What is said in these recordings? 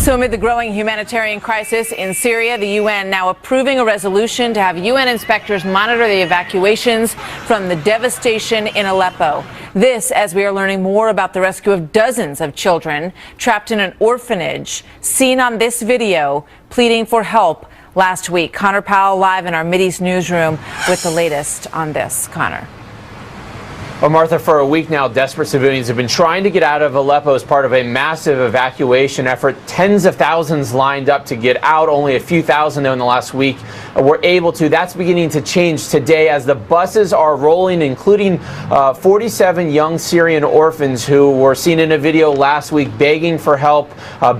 So amid the growing humanitarian crisis in Syria, the UN now approving a resolution to have UN inspectors monitor the evacuations from the devastation in Aleppo. This as we are learning more about the rescue of dozens of children trapped in an orphanage, seen on this video, pleading for help last week. Connor Powell live in our Mideast newsroom with the latest on this. Connor. Well, Martha, for a week now, desperate civilians have been trying to get out of Aleppo as part of a massive evacuation effort. Tens of thousands lined up to get out. Only a few thousand, though, in the last week were able to. That's beginning to change today as the buses are rolling, including 47 young Syrian orphans who were seen in a video last week begging for help,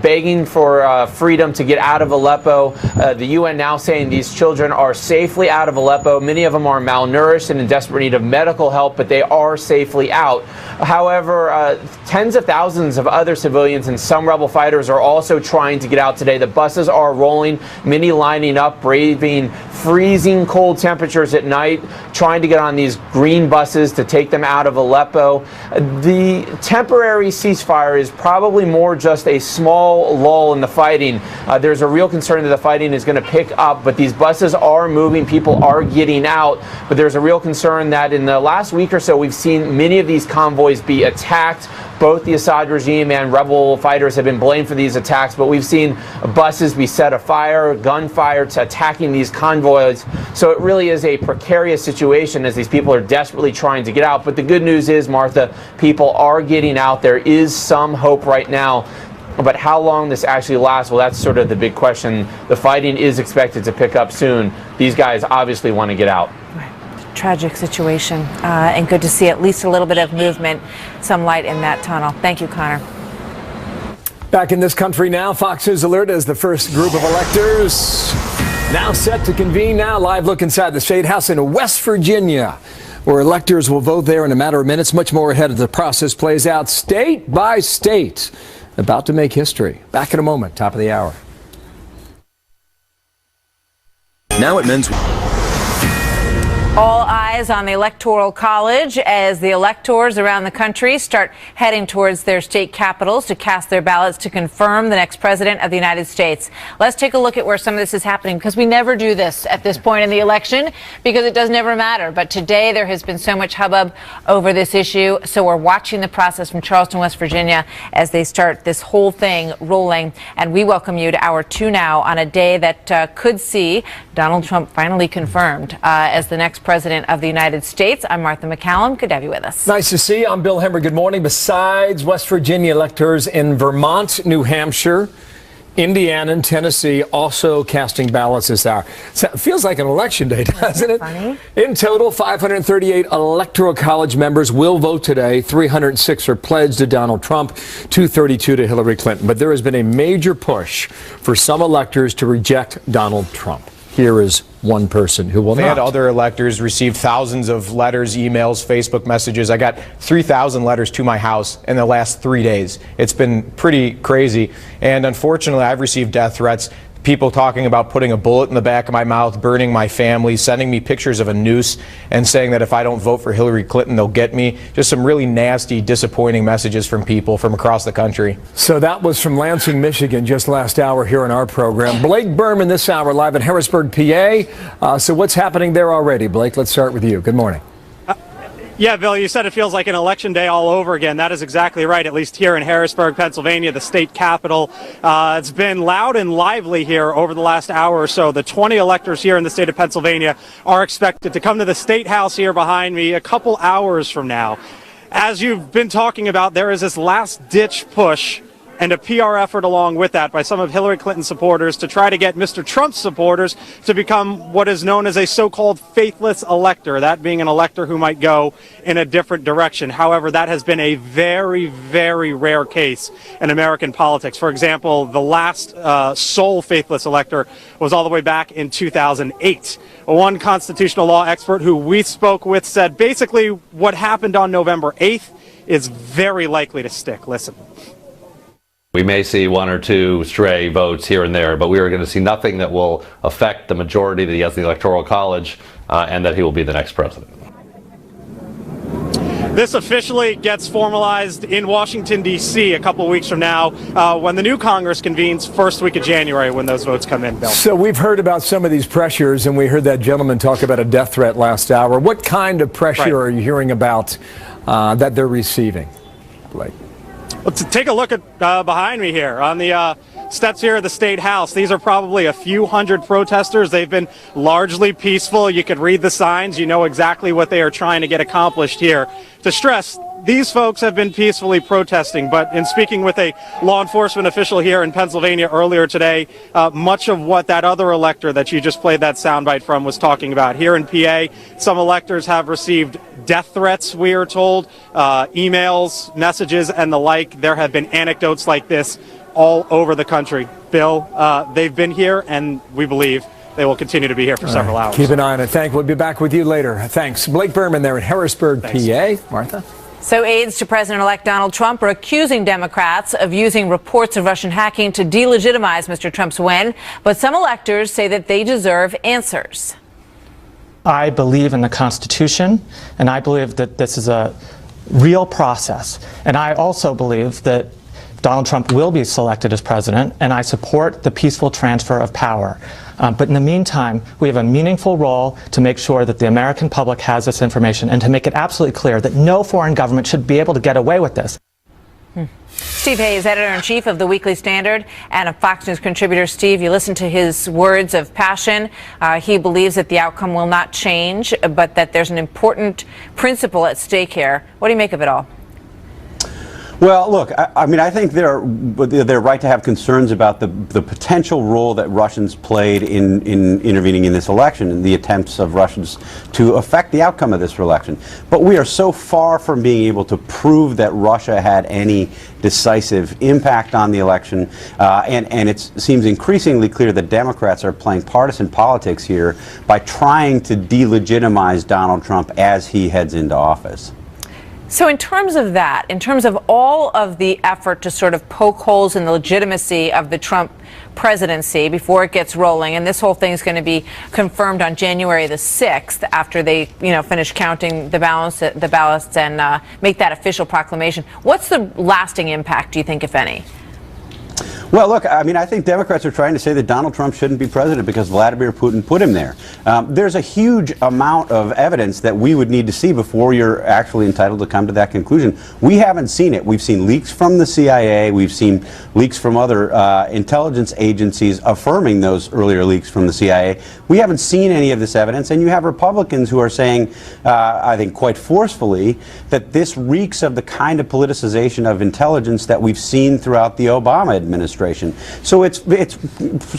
begging for freedom to get out of Aleppo. The UN now saying these children are safely out of Aleppo. Many of them are malnourished and in desperate need of medical help, but they are safely out. However, tens of thousands of other civilians and some rebel fighters are also trying to get out today. The buses are rolling, many lining up, braving freezing cold temperatures at night, trying to get on these green buses to take them out of Aleppo. The temporary ceasefire is probably more just a small lull in the fighting. There's a real concern that the fighting is going to pick up, but these buses are moving, people are getting out. But there's a real concern that in the last week or so, we've seen many of these convoys be attacked. Both the Assad regime and rebel fighters have been blamed for these attacks, but we've seen buses be set afire, gunfire to attacking these convoys. So it really is a precarious situation as these people are desperately trying to get out. But the good news is, Martha, people are getting out. There is some hope right now. But how long this actually lasts, well, that's sort of the big question. The fighting is expected to pick up soon. These guys obviously want to get out. Tragic situation, and good to see at least a little bit of movement, some light in that tunnel. Thank you, Connor. Back in this country now, Fox News alert as the first group of electors now set to convene. Now, live look inside the State House in West Virginia, where electors will vote there in a matter of minutes. Much more ahead as the process plays out state by state. About to make history. Back in a moment, top of the hour. Now at Men's. All eyes on the Electoral College as the electors around the country start heading towards their state capitals to cast their ballots to confirm the next president of the United States. Let's take a look at where some of this is happening, because we never do this at this point in the election because it does never matter. But today there has been so much hubbub over this issue. So we're watching the process from Charleston, West Virginia, as they start this whole thing rolling. And we welcome you to Hour 2 now on a day that could see Donald Trump finally confirmed as the next president of the United States. I'm Martha McCallum. Good to have you with us. Nice to see you. I'm Bill Hemmer. Good morning. Besides West Virginia, electors in Vermont, New Hampshire, Indiana, and Tennessee also casting ballots this hour. So it feels like an election day, doesn't it? Funny. In total, 538 Electoral College members will vote today. 306 are pledged to Donald Trump, 232 to Hillary Clinton. But there has been a major push for some electors to reject Donald Trump. Here is one person who will not. And other electors received thousands of letters, emails, Facebook messages. I got 3,000 letters to my house in the last 3 days. It's been pretty crazy. And unfortunately, I've received death threats. People talking about putting a bullet in the back of my mouth, burning my family, sending me pictures of a noose, and saying that if I don't vote for Hillary Clinton, they'll get me. Just some really nasty, disappointing messages from people from across the country. So that was from Lansing, Michigan, just last hour here in our program. Blake Berman this hour live in Harrisburg, PA. So what's happening there already? Blake, let's start with you. Good morning. Yeah, Bill, you said it feels like an election day all over again. That is exactly right, at least here in Harrisburg, Pennsylvania, the state capital. It's been loud and lively here over the last hour or so. The 20 electors here in the state of Pennsylvania are expected to come to the State House here behind me a couple hours from now. As you've been talking about, there is this last-ditch push and a PR effort along with that by some of Hillary Clinton's supporters to try to get Mr. Trump's supporters to become what is known as a so-called faithless elector, that being an elector who might go in a different direction. However, that has been a very, very rare case in American politics. For example, the last sole faithless elector was all the way back in 2008. One constitutional law expert who we spoke with said basically what happened on November 8th is very likely to stick. Listen. We may see one or two stray votes here and there, but we are going to see nothing that will affect the majority that he has in the Electoral College and that he will be the next president. This officially gets formalized in Washington, D.C. a couple of weeks from now when the new Congress convenes first week of January when those votes come in, Bill. So we've heard about some of these pressures, and we heard that gentleman talk about a death threat last hour. What kind of pressure are you hearing about that they're receiving, Blake? Well, take a look at behind me here on the steps here at the State House. These are probably a few hundred protesters. They've been largely peaceful. You could read the signs. You know exactly what they are trying to get accomplished here. To stress, these folks have been peacefully protesting, but in speaking with a law enforcement official here in Pennsylvania earlier today, much of what that other elector that you just played that soundbite from was talking about. Here in PA, some electors have received death threats, we are told, emails, messages, and the like. There have been anecdotes like this all over the country. Bill, they've been here, and we believe they will continue to be here for several hours. Keep an eye on it. We'll be back with you later. Thanks. Blake Berman there in Harrisburg, PA. Martha? So aides to President-elect Donald Trump are accusing Democrats of using reports of Russian hacking to delegitimize Mr. Trump's win, but some electors say that they deserve answers. I believe in the Constitution, and I believe that this is a real process. And I also believe that Donald Trump will be selected as president, and I support the peaceful transfer of power. But in the meantime, we have a meaningful role to make sure that the American public has this information and to make it absolutely clear that no foreign government should be able to get away with this. Steve Hayes, editor-in-chief of the Weekly Standard and a Fox News contributor. Steve, you listen to his words of passion. He believes that the outcome will not change, but that there's an important principle at stake here. What do you make of it all? Well, look, I mean, I think they're right to have concerns about the potential role that Russians played in intervening in this election and the attempts of Russians to affect the outcome of this election. But we are so far from being able to prove that Russia had any decisive impact on the election, and it seems increasingly clear that Democrats are playing partisan politics here by trying to delegitimize Donald Trump as he heads into office. So in terms of that, in terms of all of the effort to sort of poke holes in the legitimacy of the Trump presidency before it gets rolling, and this whole thing is going to be confirmed on January the 6th after they, finish counting the ballots and make that official proclamation. What's the lasting impact, do you think, if any? Well, look, I mean, I think Democrats are trying to say that Donald Trump shouldn't be president because Vladimir Putin put him there. There's a huge amount of evidence that we would need to see before you're actually entitled to come to that conclusion. We haven't seen it. We've seen leaks from the CIA. We've seen leaks from other intelligence agencies affirming those earlier leaks from the CIA. We haven't seen any of this evidence, and you have Republicans who are saying, I think quite forcefully, that this reeks of the kind of politicization of intelligence that we've seen throughout the Obama administration. So it's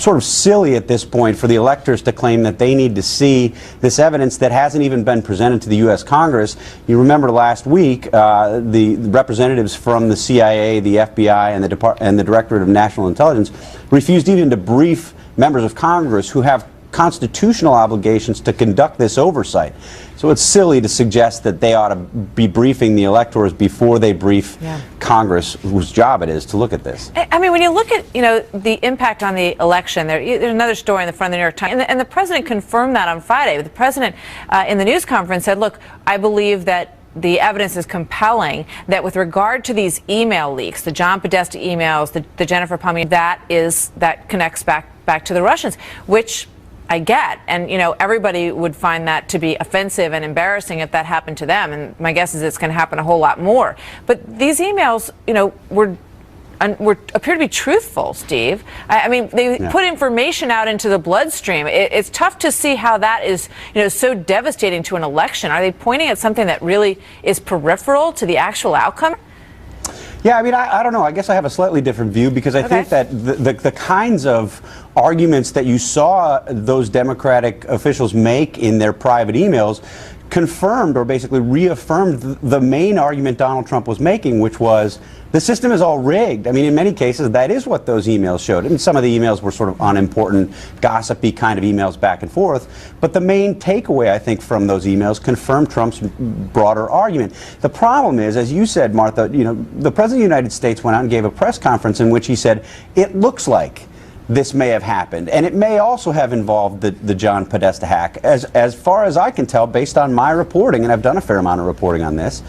sort of silly at this point for the electors to claim that they need to see this evidence that hasn't even been presented to the U.S. Congress. You remember last week, the representatives from the CIA, the FBI, and the Directorate of National Intelligence refused even to brief members of Congress who have constitutional obligations to conduct this oversight. So it's silly to suggest that they ought to be briefing the electors before they brief Congress, whose job it is to look at this. I mean, when you look at, the impact on the election, there's another story in the front of the New York Times, and the president confirmed that on Friday. The president in the news conference said, look, I believe that the evidence is compelling that with regard to these email leaks, the John Podesta emails, the Jennifer Palmieri, that connects back to the Russians, which I get, and everybody would find that to be offensive and embarrassing if that happened to them, and my guess is it's going to happen a whole lot more. But these emails, appear to be truthful, Steve. I mean, they put information out into the bloodstream. It's tough to see how that is, so devastating to an election. Are they pointing at something that really is peripheral to the actual outcome? Yeah, I mean, I don't know. I guess I have a slightly different view because I think that the kinds of arguments that you saw those Democratic officials make in their private emails confirmed or basically reaffirmed the main argument Donald Trump was making, which was the system is all rigged. I mean, in many cases, that is what those emails showed. I mean, some of the emails were sort of unimportant, gossipy kind of emails back and forth. But the main takeaway, I think, from those emails confirmed Trump's broader argument. The problem is, as you said, Martha, the President of the United States went out and gave a press conference in which he said, it looks like this may have happened, and it may also have involved the John Podesta hack. As far as I can tell, based on my reporting, and I've done a fair amount of reporting on this,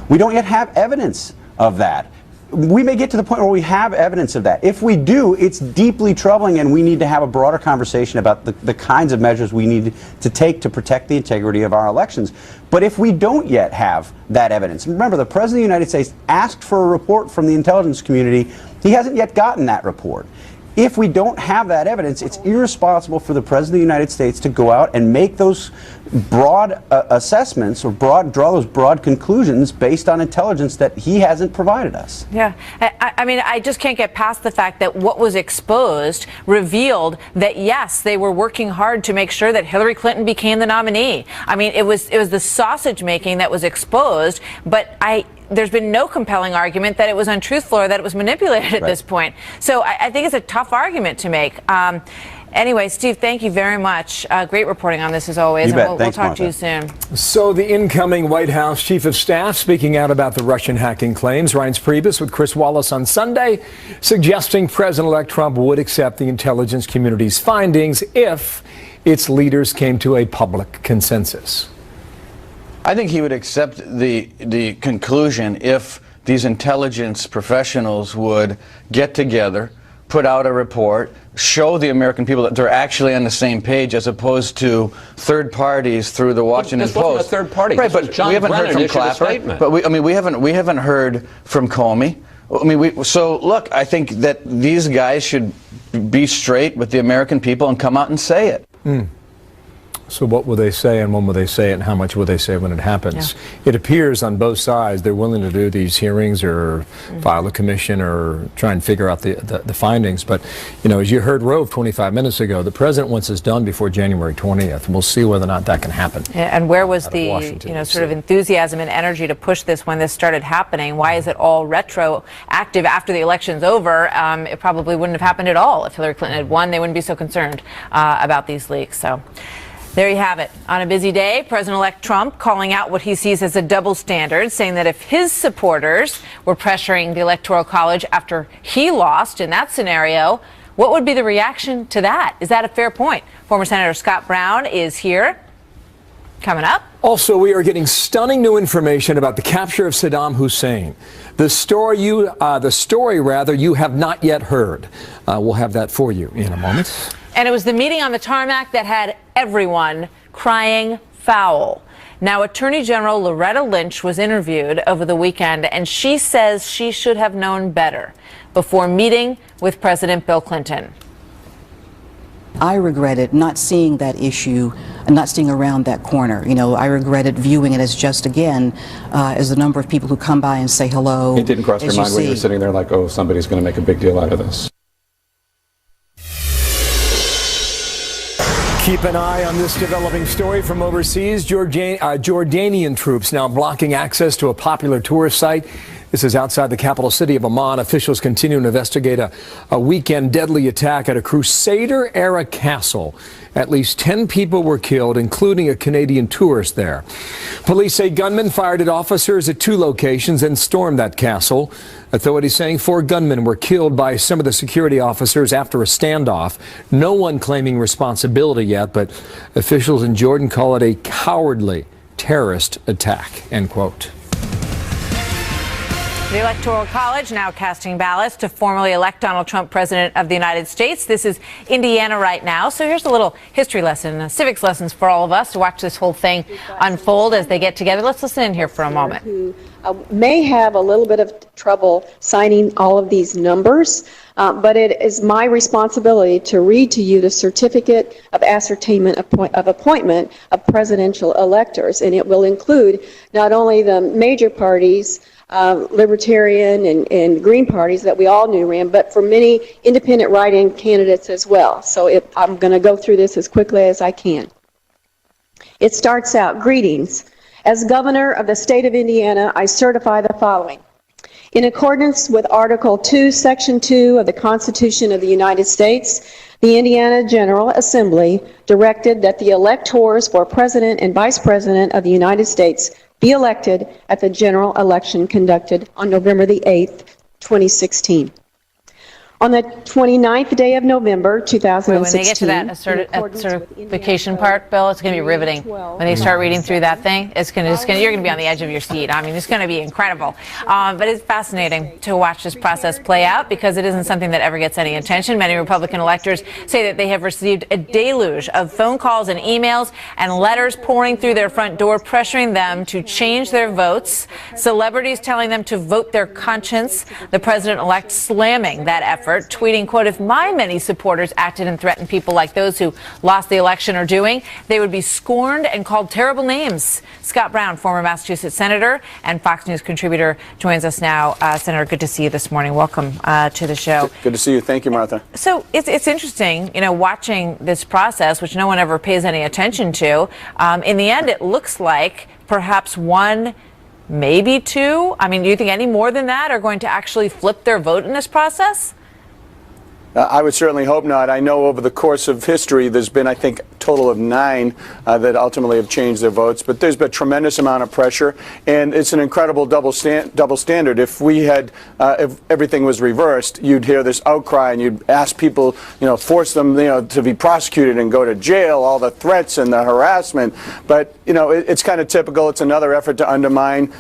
We don't yet have evidence of that. We may get to the point where we have evidence of that. If we do, it's deeply troubling, and we need to have a broader conversation about the kinds of measures we need to take to protect the integrity of our elections. But if we don't yet have that evidence, remember, the President of the United States asked for a report from the intelligence community. He hasn't yet gotten that report. If we don't have that evidence, it's irresponsible for the President of the United States to go out and make those broad assessments or draw those broad conclusions based on intelligence that he hasn't provided us. Yeah. I mean, I just can't get past the fact that what was exposed revealed that, yes, they were working hard to make sure that Hillary Clinton became the nominee. I mean, it was the sausage making that was exposed, but there's been no compelling argument that it was untruthful or that it was manipulated at this point. So I think it's a tough argument to make. Anyway, Steve, thank you very much. Great reporting on this as always. You bet. We'll Thanks, talk Martha. to you soon. So the incoming White House Chief of Staff speaking out about the Russian hacking claims. Reince Priebus with Chris Wallace on Sunday, suggesting President-elect Trump would accept the intelligence community's findings if its leaders came to a public consensus. I think he would accept the conclusion if these intelligence professionals would get together, put out a report, show the American people that they're actually on the same page, as opposed to third parties through the Washington This wasn't Post. a third party. Right, This was but John we haven't heard Brennan from issued a Clapper. statement. But we haven't heard from Comey. I mean, so look, I think that these guys should be straight with the American people and come out and say it. So what will they say, and when will they say it, and how much will they say when it happens? Yeah. It appears on both sides they're willing to do these hearings or file a commission or try and figure out the findings. But, you know, as you heard Rove 25 minutes ago, the president wants this done before January 20th. And we'll see whether or not that can happen. And where was Out of the, Washington, you know, D.C. sort of enthusiasm and energy to push this when this started happening? Why is it all retroactive after the election's over? It probably wouldn't have happened at all if Hillary Clinton had won. They wouldn't be so concerned about these leaks. So there you have it. On a busy day, President-elect Trump calling out what he sees as a double standard, saying that if his supporters were pressuring the Electoral College after he lost in that scenario, what would be the reaction to that? Is that a fair point? Former Senator Scott Brown is here. Coming up. Also, we are getting stunning new information about the capture of Saddam Hussein. The story you have not yet heard. We'll have that for you in a moment. And it was the meeting on the tarmac that had everyone crying foul. Now, Attorney General Loretta Lynch was interviewed over the weekend, and she says she should have known better before meeting with President Bill Clinton. I regretted not seeing that issue and not seeing around that corner. You know, I regretted viewing it as just, again, as the number of people who come by and say hello. It didn't cross your mind when you were sitting there like, oh, somebody's going to make a big deal out of this. Keep an eye on this developing story from overseas. Jordanian troops now blocking access to a popular tourist site. This is outside the capital city of Amman. Officials continue to investigate a weekend deadly attack at a Crusader-era castle. At least 10 people were killed, including a Canadian tourist there. Police say gunmen fired at officers at 2 locations and stormed that castle. Authorities saying 4 gunmen were killed by some of the security officers after a standoff. No one claiming responsibility yet, but officials in Jordan call it a cowardly terrorist attack, end quote. The Electoral College now casting ballots to formally elect Donald Trump president of the United States. This is Indiana right now. So here's a little history lesson, civics lessons for all of us to watch this whole thing unfold as they get together. Let's listen in here for a moment. Who may have a little bit of trouble signing all of these numbers, but it is my responsibility to read to you the certificate of ascertainment of appointment of presidential electors, and it will include not only the major parties, Libertarian and Green parties that we all knew ran, but for many independent write-in candidates as well. So I'm going to go through this as quickly as I can. It starts out, greetings. As governor of the state of Indiana, I certify the following. In accordance with Article 2, Section 2 of the Constitution of the United States, the Indiana General Assembly directed that the electors for President and Vice President of the United States be elected at the general election conducted on November the 8th, 2016. On the 29th day of November, 2016. When they get to that certification part, Bill, it's going to be riveting. When they start reading through that thing, you're going to be on the edge of your seat. I mean, it's going to be incredible. But it's fascinating to watch this process play out because it isn't something that ever gets any attention. Many Republican electors say that they have received a deluge of phone calls and emails and letters pouring through their front door, pressuring them to change their votes. Celebrities telling them to vote their conscience. The president-elect slamming that effort, tweeting, quote, "If my many supporters acted and threatened people like those who lost the election are doing, they would be scorned and called terrible names." Scott Brown, former Massachusetts senator and Fox News contributor, joins us now. Senator, good to see you this morning. Welcome to the show. Good to see you. Thank you, Martha. So it's interesting, watching this process, which no one ever pays any attention to. In the end, it looks like perhaps one, maybe two. I mean, do you think any more than that are going to actually flip their vote in this process? I would certainly hope not. I know over the course of history there's been, I think, a total of 9 that ultimately have changed their votes. But there's been a tremendous amount of pressure, and it's an incredible double standard. If we had, if everything was reversed, you'd hear this outcry, and you'd ask people, force them, to be prosecuted and go to jail, all the threats and the harassment. But, it's kind of typical. It's another effort to undermine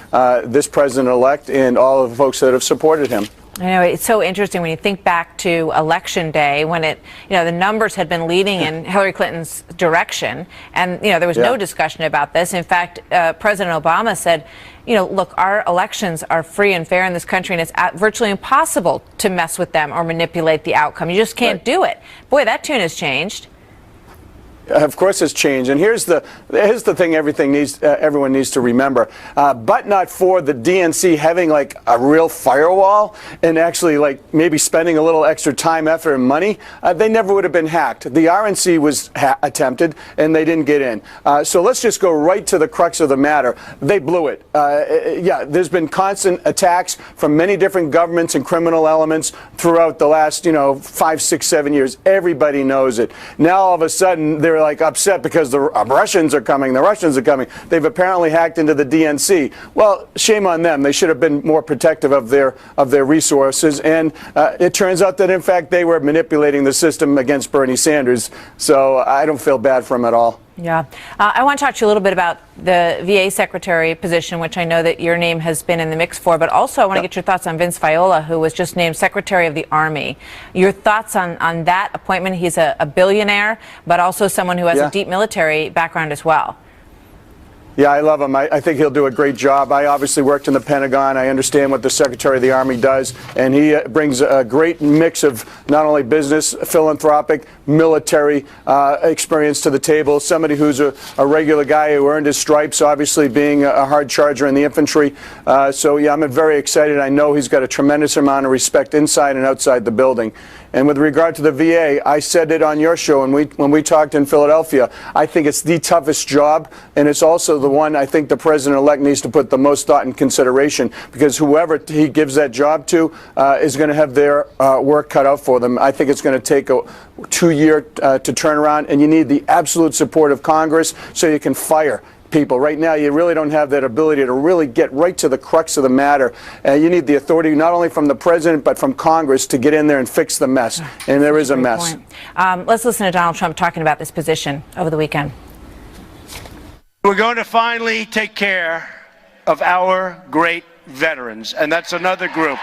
this president-elect and all of the folks that have supported him. I know, it's so interesting when you think back to Election Day when the numbers had been leading in Hillary Clinton's direction, and there was no discussion about this. In fact, President Obama said, look, our elections are free and fair in this country, and it's virtually impossible to mess with them or manipulate the outcome. You just can't do it. Boy, that tune has changed. Of course, it's changed, and here's the thing: everyone needs to remember. But not for the DNC having like a real firewall and actually like maybe spending a little extra time, effort, and money, they never would have been hacked. The RNC was attempted, and they didn't get in. So let's just go right to the crux of the matter. They blew it. There's been constant attacks from many different governments and criminal elements throughout the last 5, 6, 7 years. Everybody knows it. Now all of a sudden they're like upset because the Russians are coming. The Russians are coming. They've apparently hacked into the DNC. Well, shame on them. They should have been more protective of their resources. And it turns out that in fact they were manipulating the system against Bernie Sanders. So I don't feel bad for him at all. Yeah. I want to talk to you a little bit about the VA secretary position, which I know that your name has been in the mix for, but also I want to get your thoughts on Vince Viola, who was just named Secretary of the Army. Your thoughts on that appointment? He's a billionaire, but also someone who has a deep military background as well. Yeah, I love him. I think he'll do a great job. I obviously worked in the Pentagon. I understand what the Secretary of the Army does, and he brings a great mix of not only business, philanthropic, military experience to the table. Somebody who's a regular guy who earned his stripes, obviously being a hard charger in the infantry. So, yeah, I'm very excited. I know he's got a tremendous amount of respect inside and outside the building. And with regard to the VA, I said it on your show when we talked in Philadelphia. I think it's the toughest job, and it's also the one I think the president-elect needs to put the most thought and consideration, because whoever he gives that job to is going to have their work cut out for them. I think it's going to take a 2-year to turn around, and you need the absolute support of Congress so you can fire people. Right now, you really don't have that ability to really get right to the crux of the matter. You need the authority not only from the president, but from Congress to get in there and fix the mess. And there is a mess. Let's listen to Donald Trump talking about this position over the weekend. We're going to finally take care of our great veterans, and that's another group.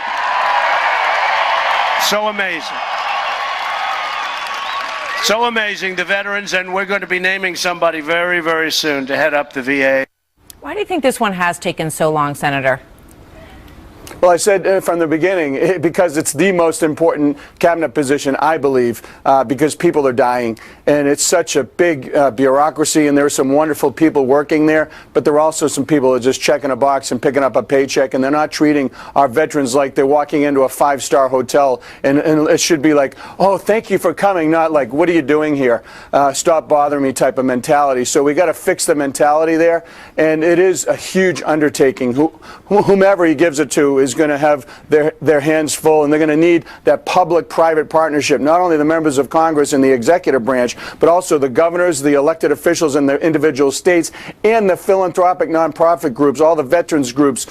So amazing. So amazing, the veterans, and we're going to be naming somebody very, very soon to head up the VA. Why do you think this one has taken so long, Senator? Well, I said from the beginning, because it's the most important cabinet position, I believe, because people are dying. And it's such a big bureaucracy, and there are some wonderful people working there, but there are also some people who are just checking a box and picking up a paycheck, and they're not treating our veterans like they're walking into a 5-star hotel. And it should be like, oh, thank you for coming, not like, what are you doing here? Stop bothering me type of mentality. So we got to fix the mentality there, and it is a huge undertaking. Whomever he gives it to is is going to have their hands full, and they're going to need that public-private partnership, not only the members of Congress and the executive branch, but also the governors, the elected officials in their individual states, and the philanthropic nonprofit groups, all the veterans groups,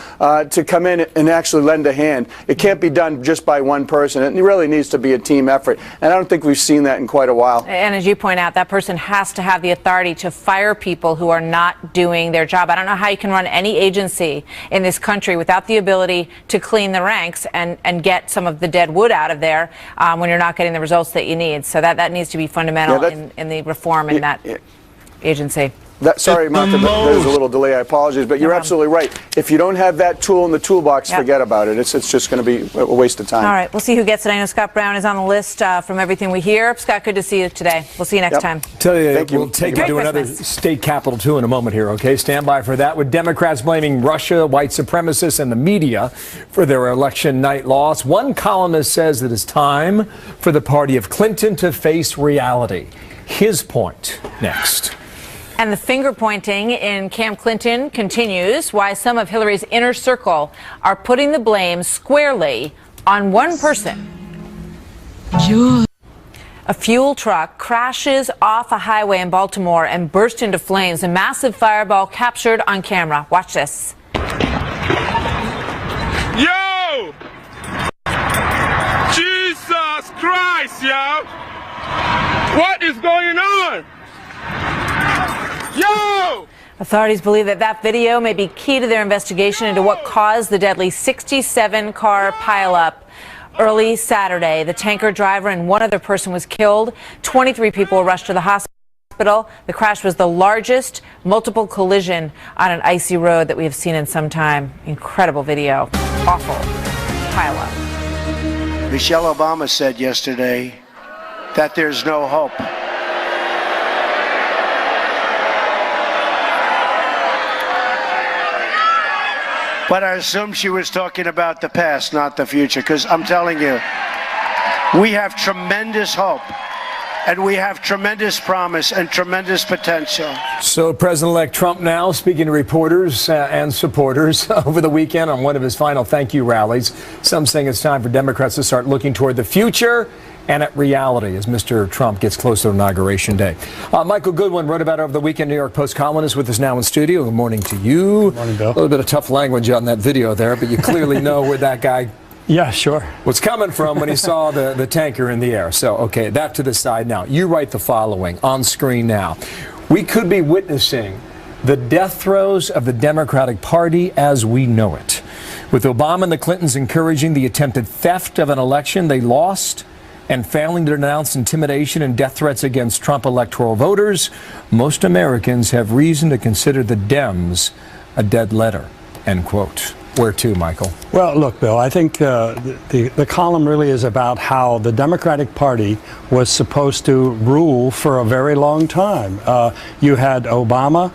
to come in and actually lend a hand. It can't be done just by one person. It really needs to be a team effort, and I don't think we've seen that in quite a while. And as you point out, that person has to have the authority to fire people who are not doing their job. I don't know how you can run any agency in this country without the ability to clean the ranks and get some of the dead wood out of there when you're not getting the results that you need. So that needs to be fundamental in the reform in that agency. Sorry, Martha, there's a little delay. I apologize, but you're absolutely right. If you don't have that tool in the toolbox, forget about it. It's just going to be a waste of time. All right, we'll see who gets it. I know Scott Brown is on the list from everything we hear. Scott, good to see you today. We'll see you next time. Tell you, Thank you. We'll take you to another state capital, too, in a moment here, okay? Stand by for that. With Democrats blaming Russia, white supremacists, and the media for their election night loss, one columnist says it is time for the party of Clinton to face reality. His point next. And the finger pointing in Camp Clinton continues. Why some of Hillary's inner circle are putting the blame squarely on one person. A fuel truck crashes off a highway in Baltimore and burst into flames. A massive fireball captured on camera. Watch this. Yo! Jesus Christ, yo! What is going on? Yo! Authorities believe that video may be key to their investigation into what caused the deadly 67-car pileup early Saturday. The tanker driver and one other person was killed. 23 people were rushed to the hospital. The crash was the largest multiple collision on an icy road that we have seen in some time. Incredible video. Awful pileup. Michelle Obama said yesterday that there's no hope. But I assume she was talking about the past, not the future, because I'm telling you, we have tremendous hope, and we have tremendous promise and tremendous potential. So President-elect Trump now speaking to reporters and supporters over the weekend on one of his final thank you rallies. Some saying it's time for Democrats to start looking toward the future and at reality as Mr. Trump gets closer to Inauguration Day. Michael Goodwin wrote about it over the weekend. New York Post columnist with us now in studio. Good morning to you. Good morning, Bill. A little bit of tough language on that video there, but you clearly know where that guy was coming from when he saw the tanker in the air. So, okay, that to the side now. You write the following on screen now. We could be witnessing the death throes of the Democratic Party as we know it. With Obama and the Clintons encouraging the attempted theft of an election they lost, and failing to denounce intimidation and death threats against Trump electoral voters, most Americans have reason to consider the Dems a dead letter, end quote. Where to, Michael? Well, look, Bill, I think the column really is about how the Democratic Party was supposed to rule for a very long time. You had Obama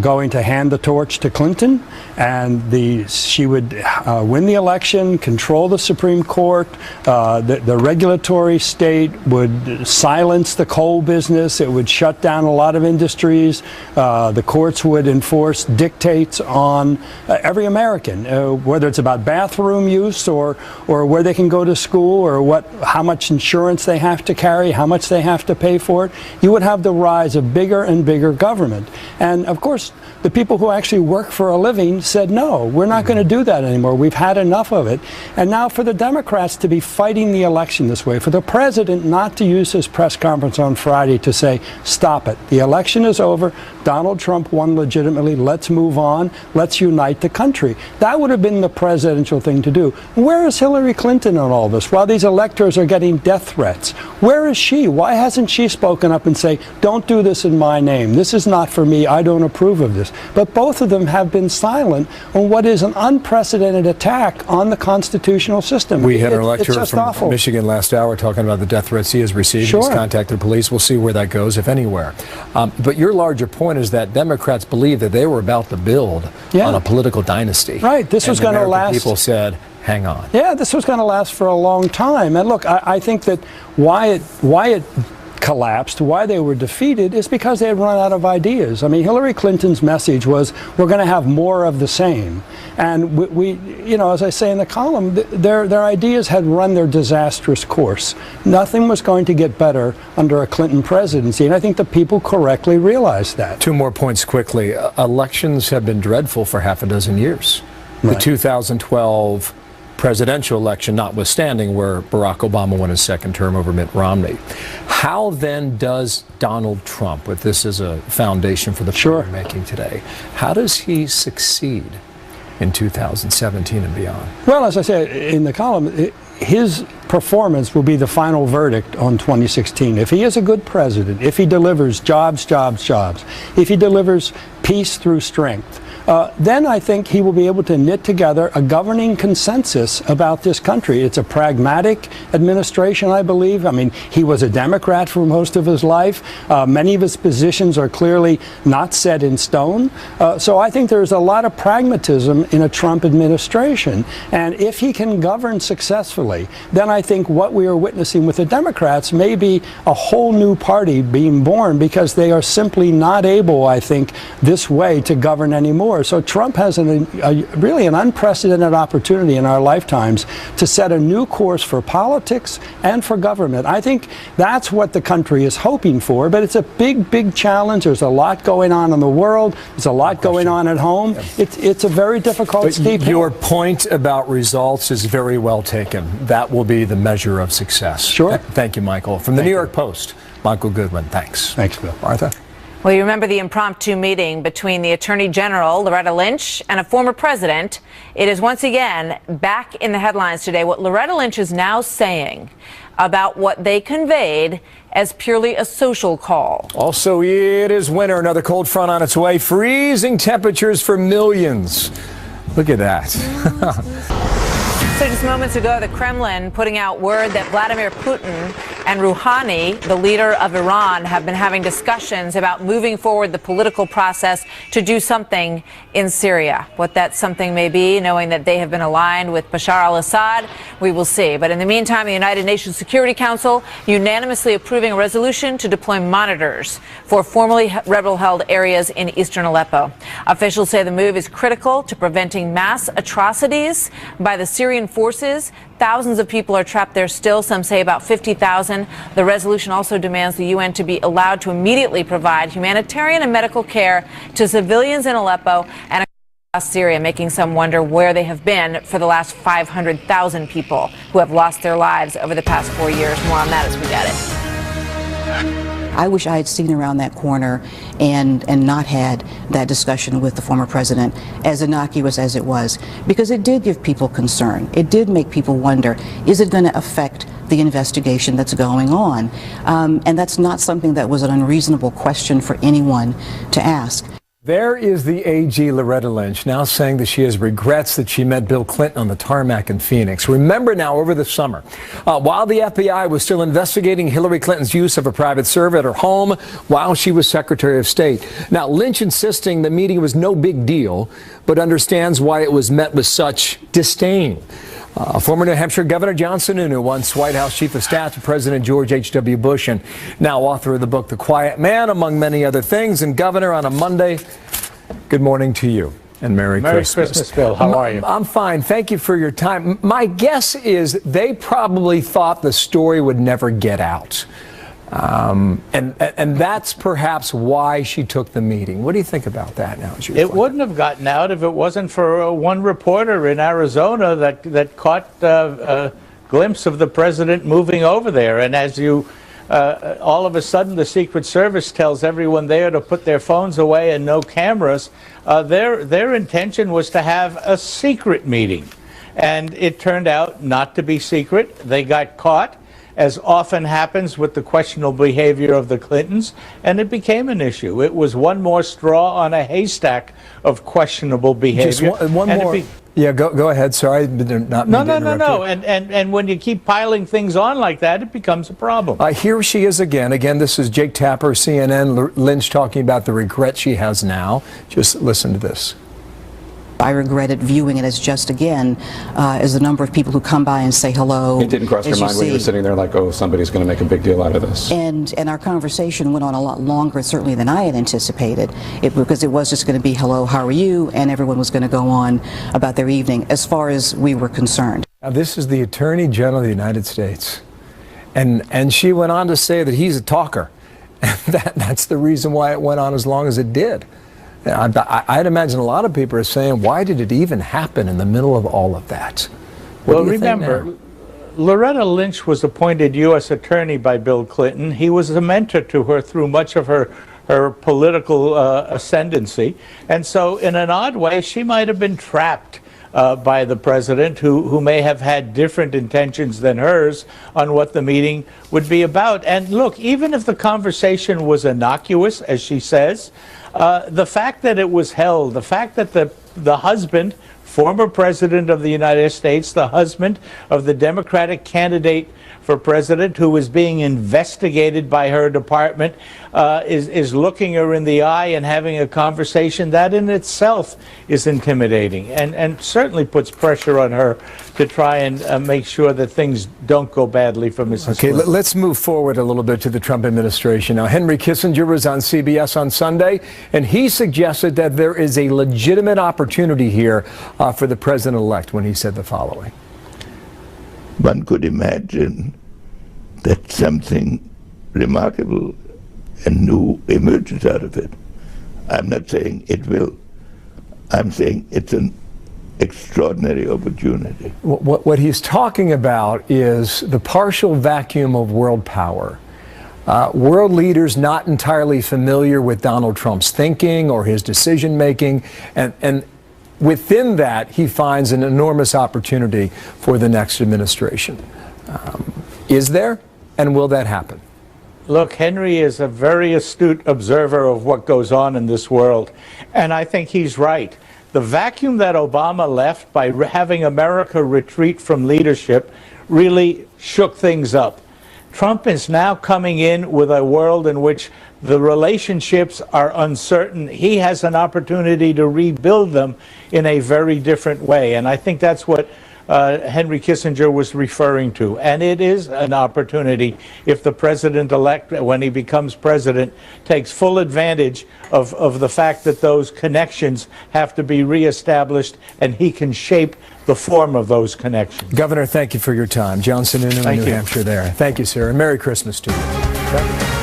going to hand the torch to Clinton, and she would win the election, control the Supreme Court, the regulatory state would silence the coal business, it would shut down a lot of industries, the courts would enforce dictates on every American. Whether it's about bathroom use or where they can go to school or how much insurance they have to carry, how much they have to pay for it, you would have the rise of bigger and bigger government. And of course, the people who actually work for a living said, no, we're not going to do that anymore. We've had enough of it. And now for the Democrats to be fighting the election this way, for the president not to use his press conference on Friday to say, stop it. The election is over. Donald Trump won legitimately. Let's move on. Let's unite the country. That would have been the presidential thing to do. Where is Hillary Clinton on all this? While these electors are getting death threats, where is she? Why hasn't she spoken up and say, don't do this in my name? This is not for me. I don't approve of this. But both of them have been silent on what is an unprecedented attack on the constitutional system. We had an elector from awful. Michigan last hour talking about the death threats he has received. Sure. He's contacted police. We'll see where that goes, if anywhere. But your larger point is that Democrats believe that they were about to build on a political dynasty. Right. This was going to last. People said, hang on. Yeah, this was going to last for a long time. And look, I think that why it collapsed, why they were defeated, is because they had run out of ideas. I mean, Hillary Clinton's message was, we're going to have more of the same. And we, you know, as I say in the column, their ideas had run their disastrous course. Nothing was going to get better under a Clinton presidency, and I think the people correctly realized that. 2 more points quickly. Elections have been dreadful for half a dozen years. Right. The 2012 presidential election notwithstanding, where Barack Obama won his second term over Mitt Romney. How then does Donald Trump, with this as a foundation for the point we're making today, how does he succeed in 2017 and beyond? Well, as I said in the column, his performance will be the final verdict on 2016. If he is a good president, if he delivers jobs, jobs, jobs, if he delivers peace through strength, then I think he will be able to knit together a governing consensus about this country. It's a pragmatic administration, I believe. I mean, he was a Democrat for most of his life. Many of his positions are clearly not set in stone. So I think there's a lot of pragmatism in a Trump administration. And if he can govern successfully, then I think what we are witnessing with the Democrats may be a whole new party being born, because they are simply not able, I think, this way to govern anymore. So Trump has really an unprecedented opportunity in our lifetimes to set a new course for politics and for government. I think that's what the country is hoping for, but it's a big, big challenge. There's a lot going on in the world. There's a lot going on at home. It's a very difficult, steep hill. Your point about results is very well taken. That will be the measure of success. Sure. Thank you, Michael. From the New York Post, Michael Goodwin. Thanks. Thanks, Bill. Martha? Well, you remember the impromptu meeting between the Attorney General, Loretta Lynch, and a former president. It is once again back in the headlines today. What Loretta Lynch is now saying about what they conveyed as purely a social call. Also, it is winter. Another cold front on its way. Freezing temperatures for millions. Look at that. So just moments ago, the Kremlin putting out word that Vladimir Putin and Rouhani, the leader of Iran, have been having discussions about moving forward the political process to do something in Syria. What that something may be, knowing that they have been aligned with Bashar al-Assad, we will see. But in the meantime, the United Nations Security Council unanimously approving a resolution to deploy monitors for formerly rebel-held areas in eastern Aleppo. Officials say the move is critical to preventing mass atrocities by the Syrian forces. Thousands of people are trapped there still, some say about 50,000. The resolution also demands the UN to be allowed to immediately provide humanitarian and medical care to civilians in Aleppo and across Syria, making some wonder where they have been for the last 500,000 people who have lost their lives over the past 4 years. More on that as we get it. I wish I had seen around that corner and not had that discussion with the former president, as innocuous as it was, because it did give people concern. It did make people wonder, is it going to affect the investigation that's going on? And that's not something that was an unreasonable question for anyone to ask. There is the AG Loretta Lynch now saying that she has regrets that she met Bill Clinton on the tarmac in Phoenix. Remember now, over the summer, while the FBI was still investigating Hillary Clinton's use of a private server at her home while she was Secretary of State. Now, Lynch insisting the meeting was no big deal, but understands why it was met with such disdain. Former New Hampshire Governor John Sununu, once White House Chief of Staff to President George H.W. Bush, and now author of the book The Quiet Man, among many other things. And Governor, on a Monday, good morning to you and Merry Christmas. Merry Christmas, Bill. How are you? I'm fine. Thank you for your time. My guess is they probably thought the story would never get out. And that's perhaps why she took the meeting. What do you think about that now? It wouldn't have gotten out if it wasn't for one reporter in Arizona that caught a glimpse of the president moving over there. And as you, all of a sudden, the Secret Service tells everyone there to put their phones away and no cameras. Their intention was to have a secret meeting. And it turned out not to be secret. They got caught, as often happens with the questionable behavior of the Clintons, and it became an issue. It was one more straw on a haystack of questionable behavior. Just one more. Yeah, go ahead. Sorry, No. And when you keep piling things on like that, it becomes a problem. Here she is again. Again, this is Jake Tapper, CNN. Lynch talking about the regret she has now. Just listen to this. I regretted viewing it as just, again, as the number of people who come by and say hello. It didn't cross your mind when you were sitting there like, oh, somebody's going to make a big deal out of this. And our conversation went on a lot longer, certainly, than I had anticipated, because it was just going to be, hello, how are you? And everyone was going to go on about their evening, as far as we were concerned. Now, this is the Attorney General of the United States. And she went on to say that he's a talker. And that's the reason why it went on as long as it did. I'd imagine a lot of people are saying, why did it even happen in the middle of all of that? Well, remember, Loretta Lynch was appointed U.S. Attorney by Bill Clinton. He was a mentor to her through much of her political ascendancy. And so, in an odd way, she might have been trapped by the president, who may have had different intentions than hers on what the meeting would be about. And look, even if the conversation was innocuous, as she says, the fact that it was held, the fact that the husband, former president of the United States, the husband of the Democratic candidate for president who is being investigated by her department, is looking her in the eye and having a conversation, that in itself is intimidating and certainly puts pressure on her to try and make sure that things don't go badly for Mrs. Okay, Clinton. let's move forward a little bit to the Trump administration. Now, Henry Kissinger was on CBS on Sunday, and he suggested that there is a legitimate opportunity here for the president-elect when he said the following. One could imagine that something remarkable and new emerges out of it. I'm not saying it will. I'm saying it's an extraordinary opportunity. What he's talking about is the partial vacuum of world power. World leaders not entirely familiar with Donald Trump's thinking or his decision making, and within that, he finds an enormous opportunity for the next administration. Is there, and will that happen? Look, Henry is a very astute observer of what goes on in this world, and I think he's right. The vacuum that Obama left by having America retreat from leadership really shook things up. Trump is now coming in with a world in which the relationships are uncertain. He has an opportunity to rebuild them in a very different way. And I think that's what Henry Kissinger was referring to. And it is an opportunity if the president-elect, when he becomes president, takes full advantage of the fact that those connections have to be reestablished and he can shape the form of those connections. Governor, thank you for your time. John Sununu in New Hampshire there. Thank you, sir. And Merry Christmas to you. Okay.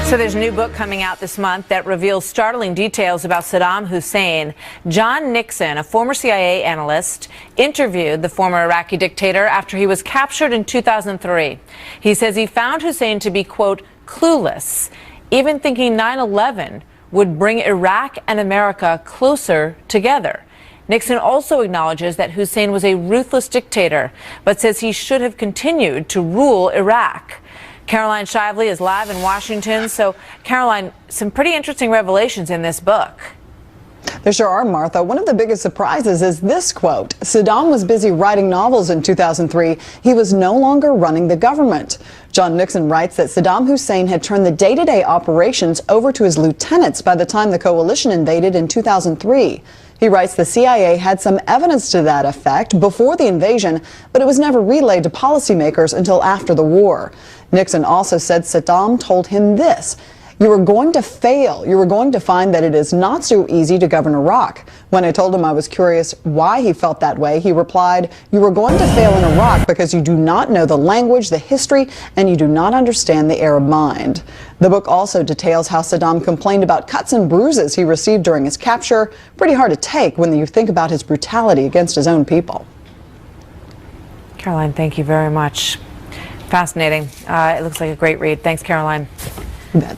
So there's a new book coming out this month that reveals startling details about Saddam Hussein. John Nixon, a former CIA analyst, interviewed the former Iraqi dictator after he was captured in 2003. He says he found Hussein to be, quote, clueless, even thinking 9/11 would bring Iraq and America closer together. Nixon also acknowledges that Hussein was a ruthless dictator, but says he should have continued to rule Iraq. Caroline Shively is live in Washington. So, Caroline, some pretty interesting revelations in this book. There sure are, Martha. One of the biggest surprises is this quote. Saddam was busy writing novels in 2003. He was no longer running the government. John Nixon writes that Saddam Hussein had turned the day-to-day operations over to his lieutenants by the time the coalition invaded in 2003. He writes the CIA had some evidence to that effect before the invasion, but it was never relayed to policymakers until after the war. Nixon also said Saddam told him this: "You are going to fail. You are going to find that it is not so easy to govern Iraq." When I told him I was curious why he felt that way, he replied, "You are going to fail in Iraq because you do not know the language, the history, and you do not understand the Arab mind." The book also details how Saddam complained about cuts and bruises he received during his capture. Pretty hard to take when you think about his brutality against his own people. Caroline, thank you very much. Fascinating. It looks like a great read. Thanks, Caroline. You bet.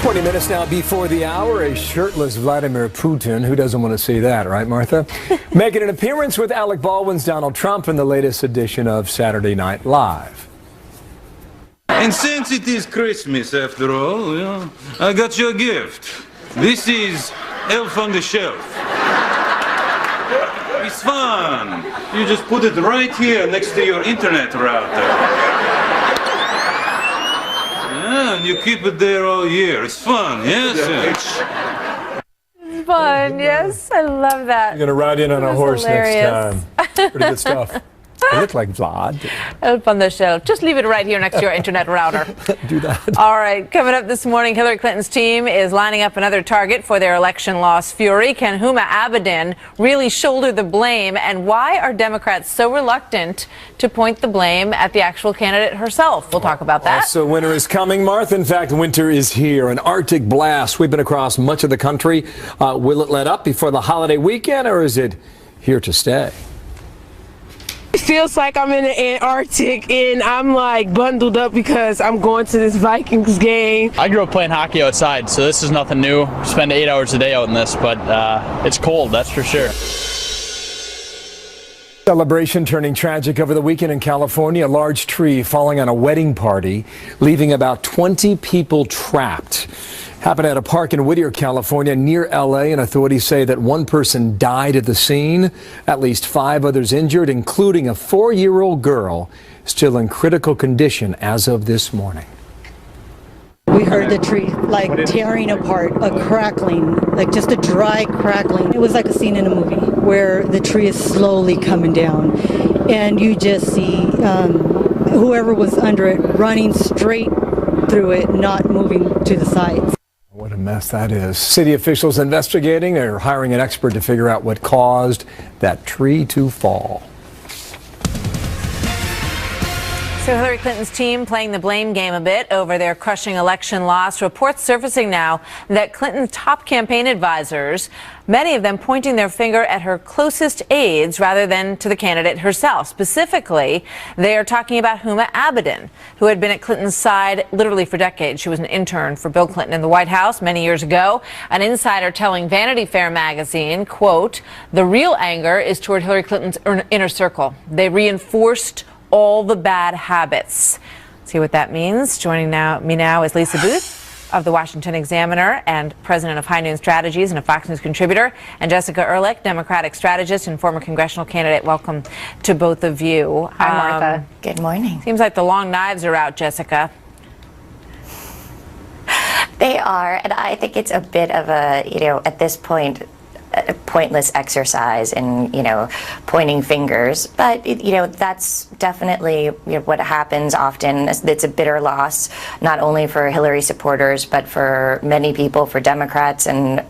20 minutes now before the hour, a shirtless Vladimir Putin, who doesn't want to see that, right, Martha? Making an appearance with Alec Baldwin's Donald Trump in the latest edition of Saturday Night Live. And since it is Christmas after all, I got you a gift. This is Elf on the Shelf. It's fun. You just put it right here next to your internet router. And you keep it there all year. It's fun, yes? fun. Yes, I love that. You're going to ride in on a horse hilarious. next time. Pretty good stuff. It looked like Vlad. Help on the shelf. Just leave it right here next to your internet router. Do that. All right. Coming up this morning, Hillary Clinton's team is lining up another target for their election loss fury. Can Huma Abedin really shoulder the blame? And why are Democrats so reluctant to point the blame at the actual candidate herself? We'll talk about that. Also, winter is coming, Martha. In fact, winter is here. An Arctic blast sweeping across much of the country. Will it let up before the holiday weekend, or is it here to stay? It feels like I'm in the Antarctic and I'm like bundled up because I'm going to this Vikings game. I grew up playing hockey outside, so this is nothing new. Spend 8 hours a day out in this, but it's cold, that's for sure. Celebration turning tragic over the weekend in California. A large tree falling on a wedding party, leaving about 20 people trapped. Happened at a park in Whittier, California, near L.A., and authorities say that one person died at the scene. At least 5 others injured, including a 4-year-old girl, still in critical condition as of this morning. We heard the tree like tearing apart, a crackling, like just a dry crackling. It was like a scene in a movie where the tree is slowly coming down and you just see whoever was under it running straight through it, not moving to the sides. What a mess that is. City officials investigating. They're hiring an expert to figure out what caused that tree to fall. So Hillary Clinton's team playing the blame game a bit over their crushing election loss. Reports surfacing now that Clinton's top campaign advisors, many of them pointing their finger at her closest aides rather than to the candidate herself. Specifically, they are talking about Huma Abedin, who had been at Clinton's side literally for decades. She was an intern for Bill Clinton in the White House many years ago. An insider telling Vanity Fair magazine, quote, "The real anger is toward Hillary Clinton's inner circle. They reinforced all the bad habits." See what that means. Joining me now is Lisa Booth of the Washington Examiner and president of High Noon Strategies and a Fox News contributor, and Jessica Ehrlich, Democratic strategist and former congressional candidate. Welcome to both of you. Hi, Martha. Good morning. Seems like the long knives are out, Jessica. They are, and I think it's a bit of a, at this point, a pointless exercise in, pointing fingers. But, that's definitely what happens often. It's a bitter loss, not only for Hillary supporters, but for many people, for Democrats and,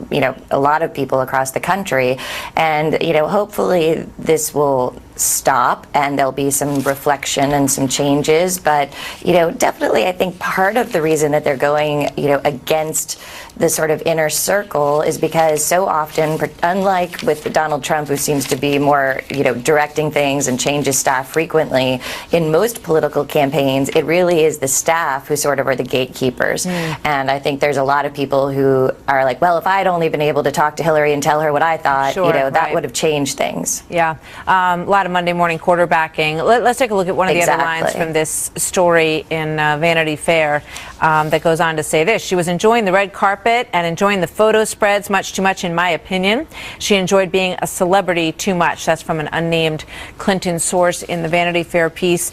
a lot of people across the country. And, hopefully this will stop and there'll be some reflection and some changes. But, definitely I think part of the reason that they're going, against the sort of inner circle is because so often, unlike with Donald Trump, who seems to be more, directing things and changes staff frequently, in most political campaigns, it really is the staff who sort of are the gatekeepers. And I think there's a lot of people who are like, well, if I had only been able to talk to Hillary and tell her what I thought, Sure, that would have changed things. Yeah. A lot of Monday morning quarterbacking. Let's take a look at one of the other lines from this story in Vanity Fair that goes on to say this. She was enjoying the red carpet and enjoying the photo spreads much too much, in my opinion. She enjoyed being a celebrity too much. That's from an unnamed Clinton source in the Vanity Fair piece.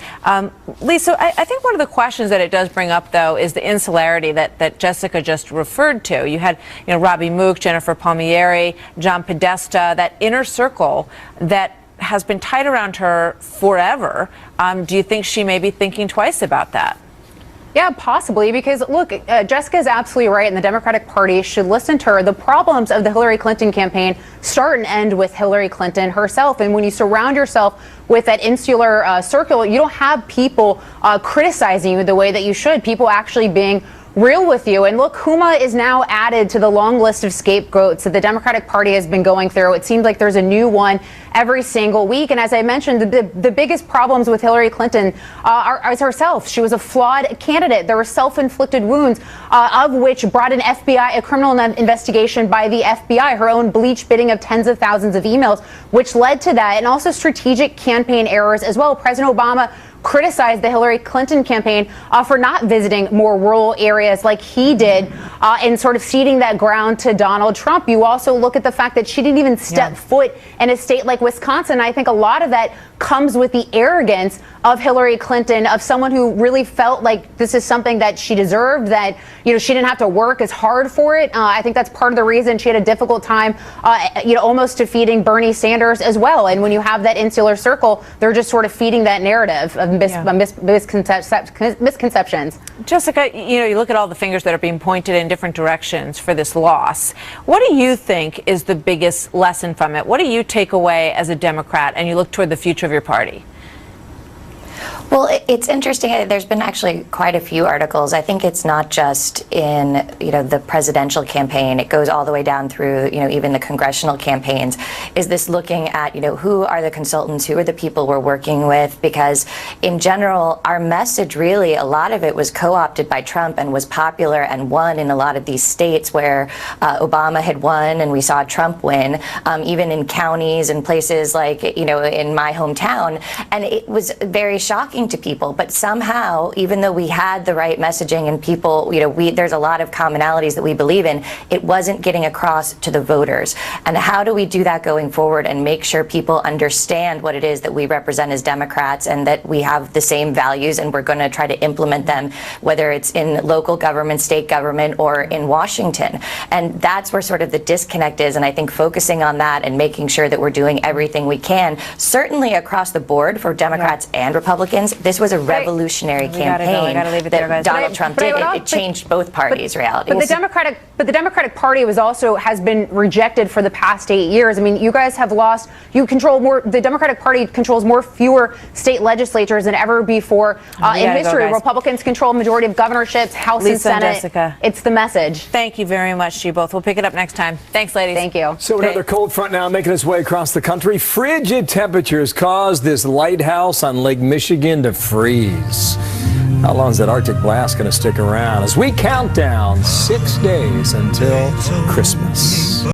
Lisa, I think one of the questions that it does bring up, though, is the insularity that Jessica just referred to. You had, Robbie Mook, Jennifer Palmieri, John Podesta, that inner circle that has been tight around her forever. Do you think she may be thinking twice about that? Yeah, possibly, because look, Jessica is absolutely right, and the Democratic Party should listen to her. The problems of the Hillary Clinton campaign start and end with Hillary Clinton herself. And when you surround yourself with that insular circle, you don't have people criticizing you the way that you should, people actually being real with you. And look, Huma is now added to the long list of scapegoats that the Democratic Party has been going through. It seems like there's a new one every single week. And as I mentioned, the biggest problems with Hillary Clinton are herself. She was a flawed candidate. There were self-inflicted wounds, of which brought a criminal investigation by the FBI, her own bleach bidding of tens of thousands of emails, which led to that, and also strategic campaign errors as well. President Obama criticized the Hillary Clinton campaign for not visiting more rural areas like he did and sort of ceding that ground to Donald Trump. You also look at the fact that she didn't even step foot in a state like Wisconsin. I think a lot of that comes with the arrogance of Hillary Clinton, of someone who really felt like this is something that she deserved, that, you know, she didn't have to work as hard for it. I think that's part of the reason she had a difficult time, you know, almost defeating Bernie Sanders as well. And when you have that insular circle, they're just sort of feeding that narrative of misconceptions. Jessica, you know, you look at all the fingers that are being pointed in different directions for this loss. What do you think is the biggest lesson from it? What do you take away as a Democrat and you look toward the future of your party? Well, it's interesting. There's been actually quite a few articles. I think it's not just in, you know, the presidential campaign. It goes all the way down through, you know, even the congressional campaigns. Is this looking at, you know, who are the consultants, who are the people we're working with? Because in general, our message really, a lot of it was co-opted by Trump and was popular and won in a lot of these states where Obama had won and we saw Trump win, even in counties and places like, you know, in my hometown. And it was very shocking to people, but somehow, even though we had the right messaging and people, you know, there's a lot of commonalities that we believe in, it wasn't getting across to the voters. And how do we do that going forward and make sure people understand what it is that we represent as Democrats and that we have the same values and we're going to try to implement them, whether it's in local government, state government, or in Washington. And that's where sort of the disconnect is. And I think focusing on that and making sure that we're doing everything we can, certainly across the board for Democrats and Republicans. This was a revolutionary campaign that Donald Trump did. It changed both parties' realities. But the Democratic Party has been rejected for the past 8 years. I mean, you guys have lost. You control more. The Democratic Party controls fewer state legislatures than ever before in history. Republicans control a majority of governorships, House and Senate. Jessica. It's the message. Thank you very much to you both. We'll pick it up next time. Thanks, ladies. Thank you. So another cold front now making its way across the country. Frigid temperatures caused this lighthouse on Lake Michigan to freeze. How long is that Arctic blast going to stick around as we count down 6 days until Christmas?